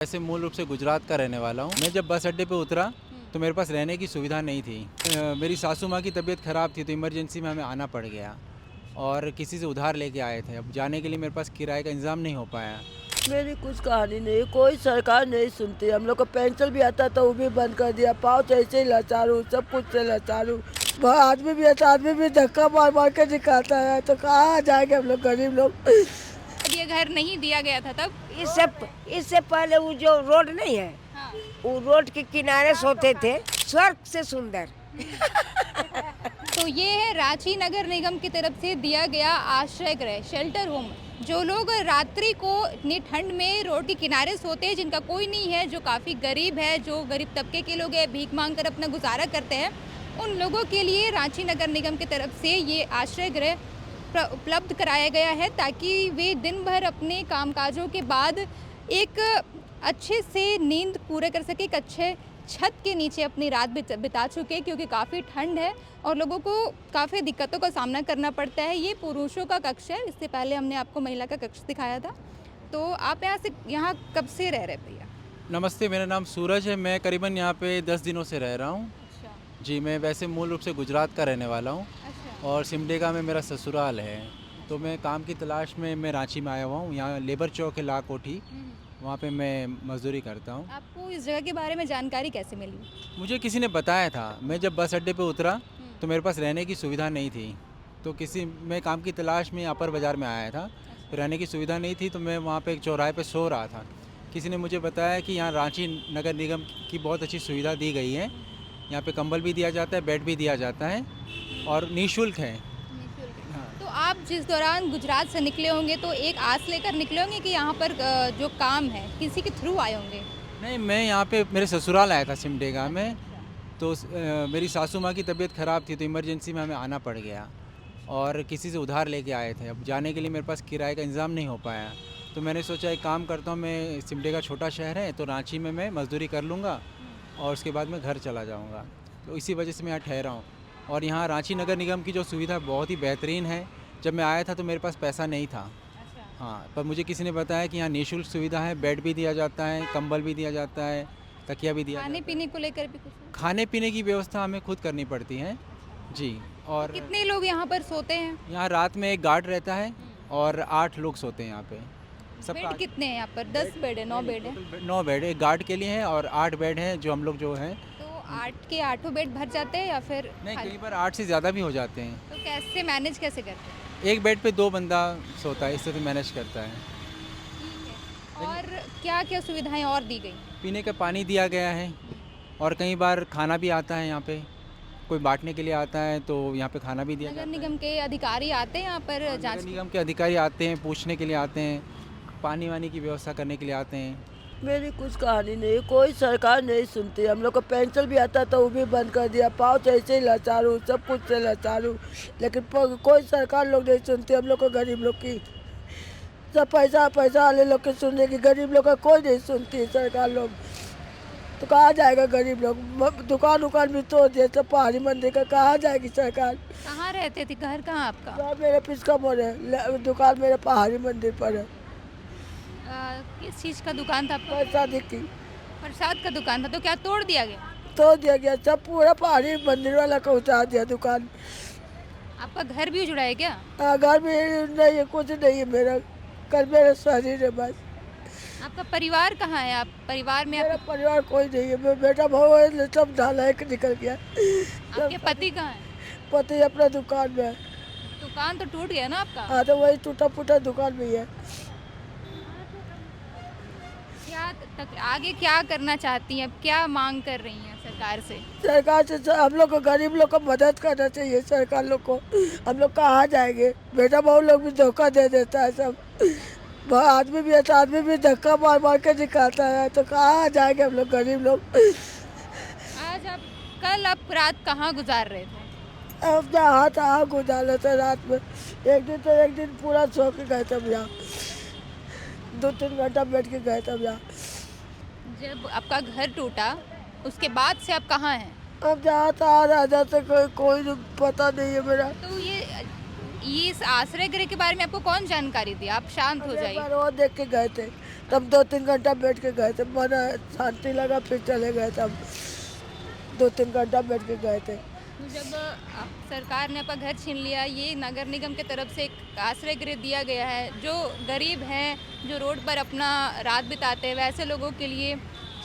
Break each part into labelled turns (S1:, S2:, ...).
S1: वैसे मूल रूप से गुजरात का रहने वाला हूँ। मैं जब बस अड्डे पे उतरा तो मेरे पास रहने की सुविधा नहीं थी। मेरी सासू माँ की तबीयत ख़राब थी तो इमरजेंसी में हमें आना पड़ गया और किसी से उधार लेके आए थे। अब जाने के लिए मेरे पास किराए का इंतज़ाम नहीं हो पाया।
S2: मेरी कुछ कहानी नहीं, कोई सरकार नहीं सुनती। हम लोग को पेंशन भी आता तो वो भी बंद कर दिया। पाँव तो ऐसे ही लाचारू, सब कुछ से लाचारू। आदमी भी आता, आदमी भी धक्का मार मार के दिखाता है, तो कहाँ जाएंगे हम लोग गरीब लोग।
S3: जब ये घर नहीं दिया गया था तब
S4: इससे पहले वो जो रोड नहीं है,
S3: हाँ।
S4: वो रोड के किनारे सोते थे, स्वर्ग से सुंदर।
S3: तो ये है रांची नगर निगम की तरफ से दिया गया आश्रय गृह, शेल्टर होम। जो लोग रात्रि को इतनी ठंड में रोड के किनारे सोते हैं, जिनका कोई नहीं है, जो काफ़ी गरीब है, जो गरीब तबके के लोग हैं, भीख मांग कर अपना गुजारा करते हैं, उन लोगों के लिए रांची नगर निगम की तरफ से ये आश्रय गृह उपलब्ध कराया गया है, ताकि वे दिन भर अपने कामकाजों के बाद एक अच्छे से नींद पूरे कर सके, एक अच्छे छत के नीचे अपनी रात बिता चुके, क्योंकि काफ़ी ठंड है और लोगों को काफ़ी दिक्कतों का सामना करना पड़ता है। ये पुरुषों का कक्ष है, इससे पहले हमने आपको महिला का कक्ष दिखाया था। तो आप यहाँ कब से रह रहे भैया?
S1: नमस्ते, मेरा नाम सूरज है। मैं करीबन यहाँ पे 10 दिनों से रह रहा हूँ।
S3: अच्छा।
S1: जी, मैं वैसे मूल रूप से गुजरात का रहने वाला हूँ
S3: अच्छा।
S1: और सिमडेगा में मेरा ससुराल है। तो मैं काम की तलाश में मैं रांची में आया हुआ हूँ। यहाँ लेबर चौक है, ला कोठी, वहाँ पे मैं मजदूरी करता हूँ।
S3: आपको इस जगह के बारे में जानकारी कैसे मिली?
S1: मुझे किसी ने बताया था। मैं जब बस अड्डे पे उतरा तो मेरे पास रहने की सुविधा नहीं थी, तो मैं काम की तलाश में अपर बाज़ार में आया था। रहने की सुविधा नहीं थी तो मैं वहाँ पे एक चौराहे पे सो रहा था। किसी ने मुझे बताया कि यहाँ रांची नगर निगम की बहुत अच्छी सुविधा दी गई है। यहाँ पे कंबल भी दिया जाता है, बेड भी दिया जाता है और निःशुल्क है। हाँ।
S3: तो आप जिस दौरान गुजरात से निकले होंगे तो एक आस लेकर निकले होंगे कि यहाँ पर जो काम है किसी के थ्रू आए होंगे?
S1: नहीं, मैं यहाँ पे मेरे ससुराल आया था सिमडेगा में। तो मेरी सासू माँ की तबीयत ख़राब थी तो इमरजेंसी में हमें आना पड़ गया और किसी से उधार लेके आए थे। अब जाने के लिए मेरे पास किराए का इंतज़ाम नहीं हो पाया, तो मैंने सोचा एक काम करता हूँ, मैं सिमडेगा छोटा शहर है तो रांची में मैं मज़दूरी कर लूँगा और उसके बाद मैं घर चला जाऊँगा। तो इसी वजह से मैं यहाँ ठहरा हूँ। और यहाँ रांची नगर निगम की जो सुविधा बहुत ही बेहतरीन है। जब मैं आया था तो मेरे पास पैसा नहीं था। हाँ, पर मुझे किसी ने बताया कि यहाँ निःशुल्क सुविधा है, बेड भी दिया जाता है, कंबल भी दिया जाता है, तकिया भी दिया
S3: खाने
S1: जाता है।
S3: पीने को लेकर भी कुछ?
S1: खाने पीने की व्यवस्था हमें खुद करनी पड़ती है जी। और
S3: कितने लोग यहाँ पर सोते हैं?
S1: यहाँ रात में एक गार्ड रहता है और 8 लोग सोते हैं यहाँ पे।
S3: बेड कितने हैं यहाँ पर? 10 बेड है, 9 बेड है?
S1: 9 बेड एक गार्ड के लिए है और 8 बेड हैं जो हम लोग जो हैं।
S3: तो 8 के 8 बेड भर जाते हैं या फिर
S1: नहीं,
S3: खाली?
S1: कई बार 8 से ज़्यादा भी हो जाते हैं।
S3: तो कैसे मैनेज कैसे करते हैं?
S1: एक बेड पे 2 बंदा सोता है, इससे तो मैनेज करता है।
S3: ठीक है। और क्या क्या सुविधाएं और दी गई?
S1: पीने का पानी दिया गया है और कई बार खाना भी आता है यहाँ पे। कोई बांटने के लिए आता है तो यहाँ पे खाना भी दिया
S3: नगर
S1: जाता है।
S3: निगम के अधिकारी आते हैं यहाँ पर जांच?
S1: नगर निगम के अधिकारी आते हैं, पूछने के लिए आते हैं, पानी वानी की व्यवस्था करने के लिए आते हैं।
S2: मेरी कुछ कहानी नहीं, कोई सरकार नहीं सुनती। हम लोग को पेंशन भी आता तो वो भी बंद कर दिया। पाँव तो ऐसे ही लाचारू, सब कुछ से लाचारू। लेकिन कोई सरकार लोग नहीं सुनती हम लोग को, गरीब लोग की। सब पैसा पैसा वाले लोग के सुनने की, गरीब लोग का कोई नहीं सुनती सरकार लोग। तो कहाँ जाएगा गरीब लोग? दुकान उकान भी तोड़ दिए, सब पहाड़ी मंदिर का, कहाँ जाएगी सरकार?
S3: कहाँ रहते थे? घर कहाँ आपका?
S2: मेरे पिसका मोड़ है, दुकान मेरे पहाड़ी मंदिर पर है।
S3: किस चीज़ का दुकान था आपका?
S2: प्रसाद की
S3: प्रसाद का दुकान था, तो क्या तोड़ दिया गया?
S2: तोड़ दिया गया, सब पूरा पहाड़ी मंदिर वाला का उतार दिया दुकान।
S3: आपका घर भी उजड़ा है क्या?
S2: घर में नहीं है, कुछ नहीं है मेरा, कल मेरा शरीर है बस।
S3: आपका परिवार कहाँ है? आप परिवार में
S2: मेरा परिवार कोई नहीं है, मेरा बेटा भाव है, सब नालायक निकल गया।
S3: आपके पति कहाँ है?
S2: पति अपना दुकान में है।
S3: दुकान तो टूट गया ना आपका?
S2: हाँ, तो वही टूटा फूटा दुकान में ही है।
S3: आगे क्या करना चाहती हैं? अब क्या मांग कर रही हैं सरकार से?
S2: सरकार से हम लोग को, गरीब लोग को मदद करना चाहिए सरकार लोग को। हम लोग कहाँ जाएंगे? बेटा भाव लोग भी धोखा दे देता है सब। आदमी भी आता, आदमी भी धक्का मार मार के दिखाता है, तो कहाँ जाएंगे हम लोग गरीब लोग?
S3: कल आप रात कहाँ गुजार रहे थे?
S2: अब यहाँ गुजारा था रात में। एक दिन पूरा सो के गए थे हम यहाँ, 2-3 घंटा बैठ के गए थे हम यहाँ।
S3: जब आपका घर टूटा उसके बाद से आप कहाँ हैं?
S2: अब जहाँ था राजा से कोई पता नहीं है मेरा।
S3: तो ये इस आश्रय गृह के बारे में आपको कौन जानकारी दी? आप शांत हो जाइए।
S2: वो देख के गए थे, तब 2-3 घंटा बैठ के गए थे, मन शांति लगा, फिर चले गए थे। हम 2-3 घंटा बैठ के गए थे।
S3: तो जब सरकार ने आपका घर छीन लिया, ये नगर निगम की तरफ से एक आश्रय गृह दिया गया है, जो गरीब हैं, जो रोड पर अपना रात बिताते हैं, वैसे लोगों के लिए,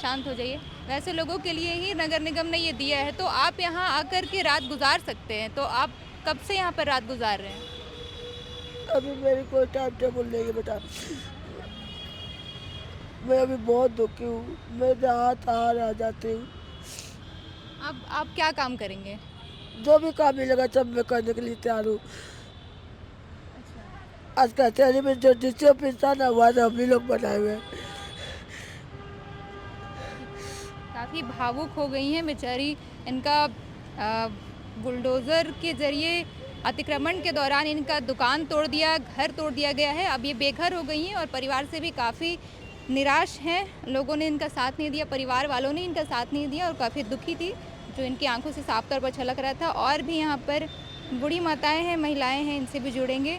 S3: शांत हो जाइए, वैसे लोगों के लिए ही नगर निगम ने ये दिया है। तो आप यहाँ आकर के रात गुजार सकते हैं। तो आप कब से यहाँ पर रात गुजार रहे हैं?
S2: अभी मेरी कोई टाइम टेबल नहीं है बेटा, मैं अभी बहुत दुखी हूँ, मैं जहाँ तहाँ रह जाती हूँ।
S3: अब आप क्या काम करेंगे?
S2: जो भी काम मिलेगा सब मैं करने के लिए तैयार हूँ। आज का शहरी में जो जिससे इंसान हुआ था हम ही लोग बनाए हुए हैं।
S3: काफ़ी भावुक हो गई हैं बेचारी। इनका बुलडोज़र के ज़रिए अतिक्रमण के दौरान इनका दुकान तोड़ दिया, घर तोड़ दिया गया है। अब ये बेघर हो गई हैं और परिवार से भी काफ़ी निराश हैं। लोगों ने इनका साथ नहीं दिया, परिवार वालों ने इनका साथ नहीं दिया और काफ़ी दुखी थी, जो इनकी आंखों से साफ तौर पर छलक रहा था। और भी यहाँ पर बूढ़ी माताएं हैं, महिलाएं हैं, इनसे भी जुड़ेंगे।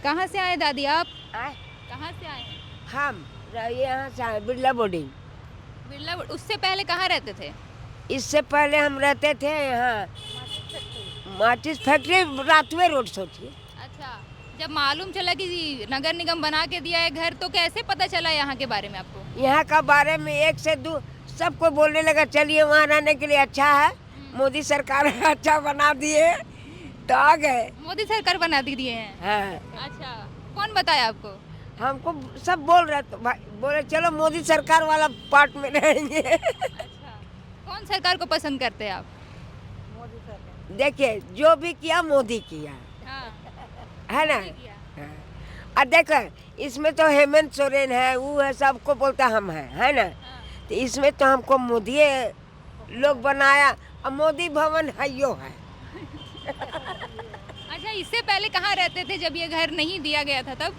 S3: कहाँ से आए दादी आप? कहाँ से आए हैं?
S4: हम यहाँ से आए बिरला बोर्डिंग।
S3: बिरला, उससे पहले कहाँ रहते थे?
S4: इससे पहले हम रहते थे यहाँ माचिस फैक्ट्री, रातवे रोड सोचिए।
S3: अच्छा, जब मालूम चला कि नगर निगम बना के दिया है घर, तो कैसे पता चला यहाँ के बारे में आपको?
S4: यहाँ का बारे में एक से दो सबको बोलने लगा, चलिए वहाँ रहने के लिए अच्छा है, मोदी सरकार अच्छा बना दिए, तो आ गए।
S3: मोदी सरकार बना दिए हैं?
S4: हाँ।
S3: अच्छा, कौन बताया आपको?
S4: हमको सब बोल रहे तो भाई बोले चलो मोदी सरकार वाला पार्ट में रहेंगे।
S3: अच्छा, कौन सरकार को पसंद करते हैं आप?
S4: देखिए जो भी किया मोदी किया,
S3: हाँ,
S4: है ना।
S3: किया।
S4: हाँ। और देखो इसमें तो हेमंत सोरेन है, वो है, सबको बोलता हम है ना।
S3: हाँ।
S4: तो इसमें तो हमको मोदी लोग बनाया, और मोदी भवन है यो है।
S3: अच्छा, इससे पहले कहाँ रहते थे जब ये घर नहीं दिया गया था तब?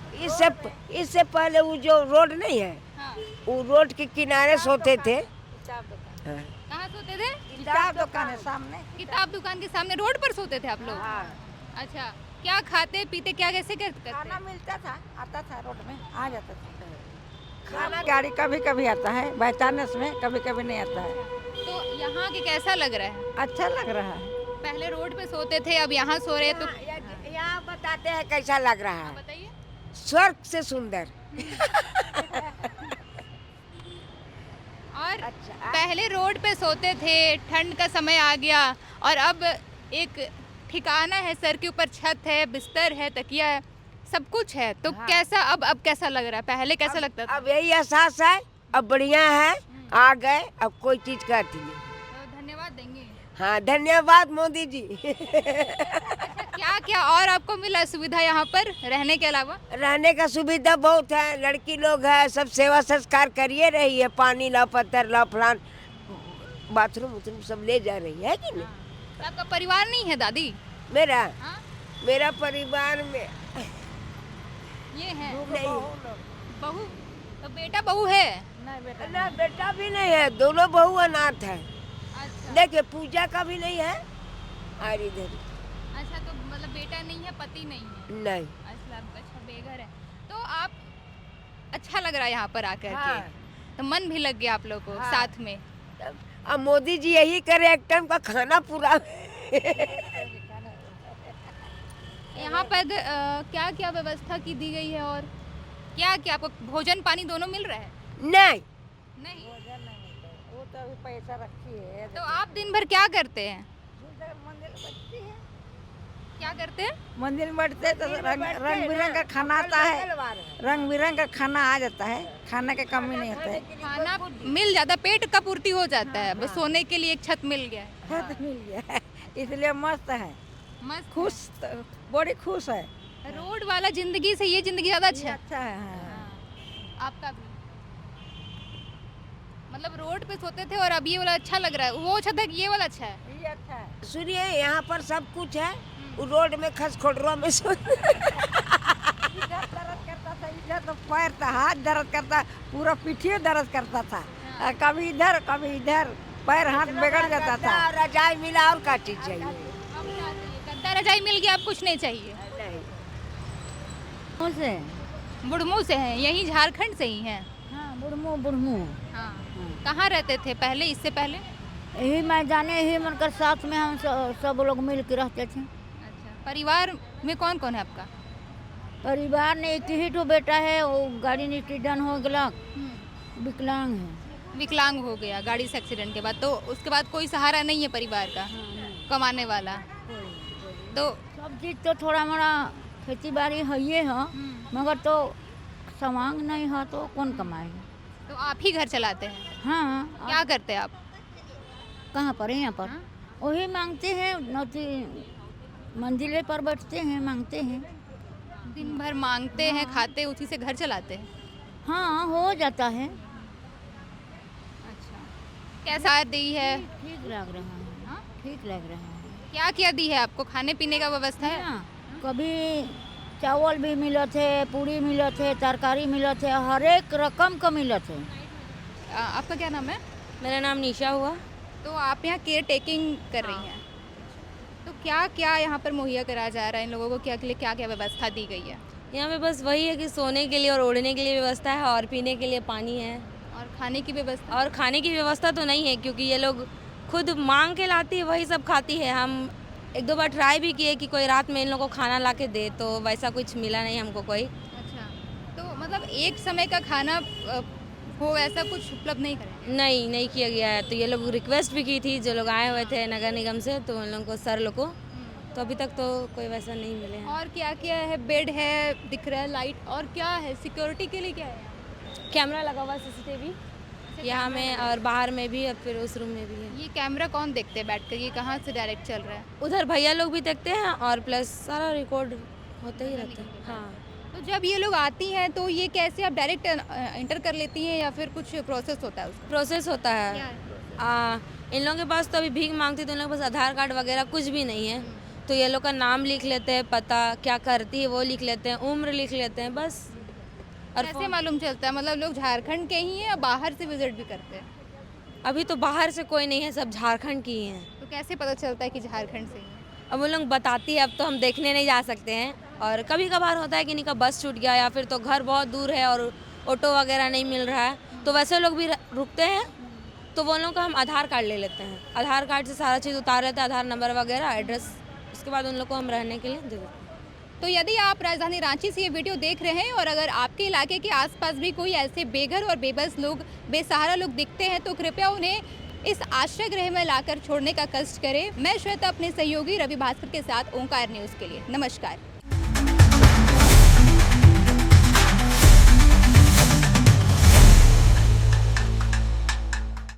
S4: इससे पहले वो जो रोड नहीं है,
S3: हाँ।
S4: वो रोड के किनारे सोते थे। हाँ।
S3: कहाँ सोते थे?
S4: किताब दुकान है सामने।
S3: किताब दुकान के सामने रोड पर सोते थे आप लोग?
S4: हाँ।
S3: अच्छा, क्या खाते पीते, क्या कैसे करते?
S5: खाना मिलता था, आता था रोड में, आ जाता था खाना। गाड़ी कभी कभी आता है, बाई चांस में, कभी कभी नहीं आता है।
S3: तो यहाँ के कैसा लग रहा है?
S5: अच्छा लग रहा है।
S3: पहले रोड पे सोते थे, अब यहाँ सो रहे, तो
S4: यहाँ बताते हैं कैसा लग रहा है,
S3: बताइए।
S4: स्वर्ग से सुंदर।
S3: और
S4: अच्छा।
S3: पहले रोड पे सोते थे, ठंड का समय आ गया, और अब एक ठिकाना है, सर के ऊपर छत है, बिस्तर है, तकिया है, सब कुछ है। तो
S4: हाँ।
S3: कैसा अब कैसा लग रहा है? पहले कैसा लगता था?
S4: अब यही एहसास है, अब बढ़िया है, आ गए, अब कोई चीज करती नहीं।
S3: तो धन्यवाद देंगे।
S4: हाँ धन्यवाद मोदी जी।
S3: अच्छा, क्या क्या और आपको मिला सुविधा यहाँ पर रहने के अलावा?
S4: रहने का सुविधा बहुत है, लड़की लोग है, सब सेवा संस्कार करिए रही है, पानी ला, पत्थर ला, फलान, बाथरूम उथरूम सब ले जा रही है कि नहीं।
S3: तो आपका परिवार नहीं है दादी?
S4: मेरा
S3: हाँ?
S4: मेरा परिवार में
S3: ये है
S4: नहीं,
S3: बहू? तो बेटा बहू है?
S4: ना बेटा भी नहीं है, दोनों बहू अनाथ है।
S3: अच्छा।
S4: देखिए पूजा का भी नहीं है, और इधर
S3: अच्छा, तो मतलब बेटा नहीं है, पति नहीं है?
S4: नहीं।
S3: अच्छा, बेघर है। तो आप, अच्छा लग रहा है यहाँ पर आकर
S4: हाँ।
S3: के, तो मन भी लग गया आप लोग को।
S4: हाँ।
S3: साथ में
S4: अब मोदी जी यही करे, एक टाइम का खाना पूरा।
S3: यहाँ पर क्या क्या व्यवस्था की दी गई है, और क्या क्या आपको भोजन पानी दोनों मिल रहा है?
S4: नहीं,
S3: नहीं।
S5: वो तो अभी पैसा रखी है।
S3: तो आप दिन भर क्या करते हैं?
S5: मंदिर बैठती है,
S3: क्या करते हैं?
S5: मंदिर में बैठते तो रंग बिरंग का खाना आता है, रंग बिरंग का खाना आ जाता है, खाने की कमी नहीं होता है।
S3: खाना मिल जाता, पेट का पूर्ति हो जाता है, बस सोने के लिए एक छत मिल गया है।
S5: छत मिल गया है, इसलिए मस्त है,
S3: मस्त।
S5: खुश, बड़ी खुश है।
S3: रोड वाला जिंदगी से ये जिंदगी ज्यादा अच्छा है।
S5: अच्छा है। हाँ।
S3: आपका भी मतलब रोड पे सोते थे और अब ये वाला अच्छा लग रहा है, वो अच्छा था कि ये वाला अच्छा है?
S5: ये अच्छा है।
S4: सुनिए यहाँ पर सब कुछ है, रोड में खसखोटरों में
S5: इधर दर्द करता था, इधर तो पैर था, हाथ दर्द करता, पूरा पीठिए दर्द करता था। कभी इधर कभी इधर, पैर हाथ बिगड़ जाता था।
S4: रजाई मिला, और क्या चीज चाहिए?
S3: अब क्या चाहिए? गद्दा रजाई मिल गया, अब कुछ नहीं चाहिए।
S4: नहीं।
S5: से
S3: बुढ़मू से हैं, यही झारखंड से ही हैं।
S5: हाँ,
S6: बुढ़मू बुढ़मू
S3: हाँ। कहाँ रहते थे पहले, इससे पहले?
S6: यही मैं जाने यही मनकर साथ में हम सब लोग मिल के रहते थे।
S3: अच्छा, परिवार में कौन कौन है आपका?
S6: परिवार ने एक ही तो बेटा है, वो गाड़ी में एक्सीडेंट हो गया, विकलांग है।
S3: विकलांग हो गया गाड़ी से एक्सीडेंट के बाद, तो उसके बाद कोई सहारा नहीं है परिवार का कमाने वाला? तो
S6: सब चीज़ तो थोड़ा मोड़ा खेती बाड़ी है ये है, मगर तो समांग नहीं है तो कौन कमाएगा।
S3: तो आप ही घर चलाते हैं?
S6: हाँ।
S3: क्या करते हैं आप?
S6: कहाँ पर है? यहाँ पर
S3: हाँ?
S6: वही मांगते हैं, नौती मंजिले पर बैठते हैं, मांगते हैं।
S3: दिन भर मांगते हैं, खाते, उसी से घर चलाते हैं?
S6: हाँ, हो जाता है।
S3: अच्छा, कैसा दी है?
S6: ठीक लग रहा है।
S3: हाँ?
S6: ठीक लग रहा है।
S3: क्या क्या दी है आपको? खाने पीने का व्यवस्था है?
S6: हाँ, कभी चावल भी मिलत है, पूरी मिलत है, तरकारी मिलत है, हर एक रकम का मिलत है।
S3: आपका क्या नाम है?
S7: मेरा नाम निशा हुआ।
S3: तो आप यहाँ केयर टेकिंग कर रही हैं, तो क्या क्या यहाँ पर मुहैया कराया जा रहा है इन लोगों को? क्या के लिए क्या क्या व्यवस्था दी गई है?
S7: यहाँ पे बस वही है कि सोने के लिए और ओढ़ने के लिए व्यवस्था है, और पीने के लिए पानी है।
S3: और खाने की व्यवस्था?
S7: और खाने की व्यवस्था तो नहीं है, क्योंकि ये लोग खुद मांग के लाती है, वही सब खाती है। हम एक दो बार ट्राई भी किए कि कोई रात में इन लोगों को खाना ला के दे, तो वैसा कुछ मिला नहीं हमको कोई।
S3: अच्छा, तो मतलब एक समय का खाना हो, ऐसा कुछ उपलब्ध नहीं करें?
S7: नहीं किया गया है। तो ये लोग रिक्वेस्ट भी की थी, जो लोग आए हुए थे नगर निगम से, तो उन लोगों को सर लोग को, तो अभी तक तो कोई वैसा नहीं मिले हैं।
S3: और क्या क्या है? बेड है दिख रहा है, लाइट, और क्या है? सिक्योरिटी के लिए क्या है?
S7: कैमरा लगा हुआ CCTV यहाँ में, और बाहर में भी, और फिर उस रूम में भी है।
S3: ये कैमरा कौन देखते हैं बैठ कर? ये कहाँ से डायरेक्ट चल रहा है?
S7: उधर भैया लोग भी देखते हैं, और प्लस सारा रिकॉर्ड होते ही रहता है। हाँ,
S3: तो जब ये लोग आती हैं तो ये कैसे, आप डायरेक्ट एंटर कर लेती हैं या फिर कुछ प्रोसेस होता है उसका?
S7: प्रोसेस होता
S3: क्या
S7: है।
S3: है?
S7: इन लोगों के पास तो अभी भीख मांगती, तो इन लोगों के पास आधार कार्ड वगैरह कुछ भी नहीं है। तो ये लोग का नाम लिख लेते हैं, पता क्या करती है वो लिख लेते हैं, उम्र लिख लेते हैं, बस। और
S3: कैसे मालूम चलता है? मतलब लोग झारखंड के ही हैं या बाहर से विजिट भी करते हैं?
S7: अभी तो बाहर से कोई नहीं है, सब झारखंड की ही हैं।
S3: तो कैसे पता चलता है कि झारखंड से ही है?
S7: अब वो लोग बताती है, अब तो हम देखने नहीं जा सकते हैं। और कभी कभार होता है कि इनका बस छूट गया, या फिर तो घर बहुत दूर है और ऑटो वगैरह नहीं मिल रहा है, तो वैसे लोग भी रुकते हैं, तो वो लोग का हम आधार कार्ड ले लेते हैं। आधार कार्ड से सारा चीज़ उतार लेते हैं, आधार नंबर वगैरह, एड्रेस, उसके बाद उन लोग को हम रहने के लिए दे देते हैं।
S3: तो यदि आप राजधानी रांची से ये वीडियो देख रहे हैं और अगर आपके इलाके के आसपास भी कोई ऐसे बेघर और बेबस लोग, बेसहारा लोग दिखते हैं, तो कृपया उन्हें इस आश्रय गृह में लाकर छोड़ने का कष्ट करें। मैं श्वेता अपने सहयोगी रवि भास्कर के साथ ओंकार न्यूज़ के लिए। नमस्कार।